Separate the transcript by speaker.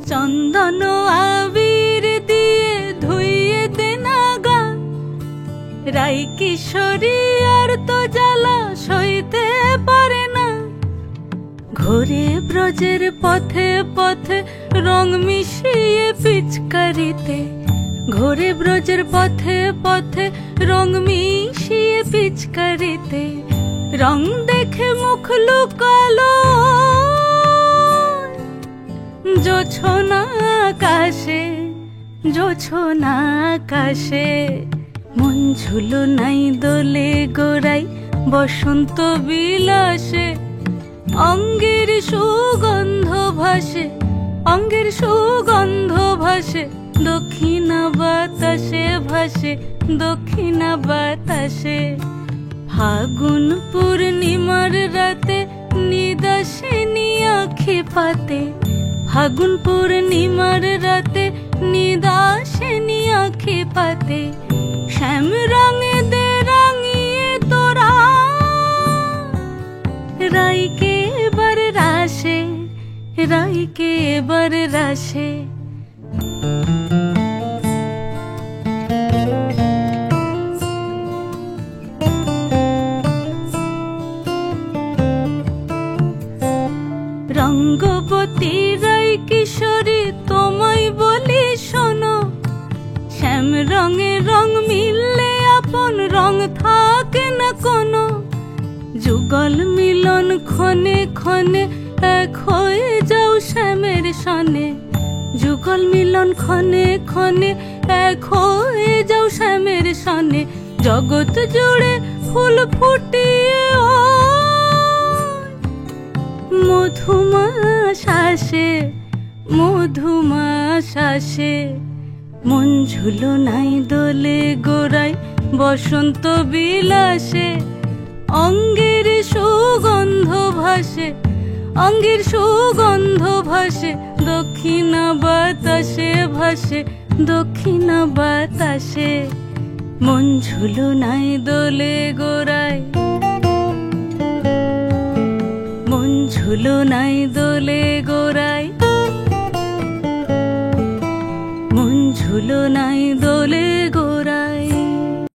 Speaker 1: চন্দন আবির দিয়ে ধুইয়ে দে না গা, রাই কিশোরী আর তো জ্বালা সইতে পারে না। ঘোরে ব্রজের পথে পথে রং মিশিয়ে পিচকারিতে, ঘোরে ব্রজের পথে পথে রং মিশিয়ে পিচকারিতে। রং দেখে মুখ লুকালো জোছনা আকাশে, জোছনা আকাশে। মন ঝুলো নাই দোলে গোড়াই বসন্ত বিলাসে। অঙ্গের সুগন্ধ ভাসে, অঙ্গের সুগন্ধ ভাসে, দক্ষিণা বাতাসে ভাসে, দক্ষিণা বাতাসে। ফাগুন পূর্ণিমার রাতে নিদাসিনী আঁখি পাতে, ফাগুন পূর্ণিমার রাতে নিদাসিনী আঁখি পাতে। শ্যাম রঙে দে রাঙিয়ে তোরা রাইকে এবার রাশে, রাইকে এবার রাশে। রঙ্গবতী রাই কিশোরী তোমায় বলি শোনো, শ্যাম রঙে রং মিললে আপন রং থাকে না কোনো। যুগল মিলন ক্ষণে ক্ষণে এক হয়ে যাও শ্যামের সনে, যুগল মিলন ক্ষণে ক্ষণে এক হয়ে যাও শ্যামের সনে। জগৎ জুড়ে ফুল ফুটিয়ে ও মধুমাশাসে, মধুমাশাসে। মন ঝুলো নাই দোলে গোড়াই বসন্ত বিলাসে। অঙ্গের সুগন্ধ ভাসে, অঙ্গের সুগন্ধ ভাসে, দক্ষিণা বাতাসে ভাসে, দক্ষিণা বাতাসে। মন ঝুলো নাই দোলে গোড়াই, মন ঝুলো নাই দোলে গোড়াই, মন ঝুলো নাই।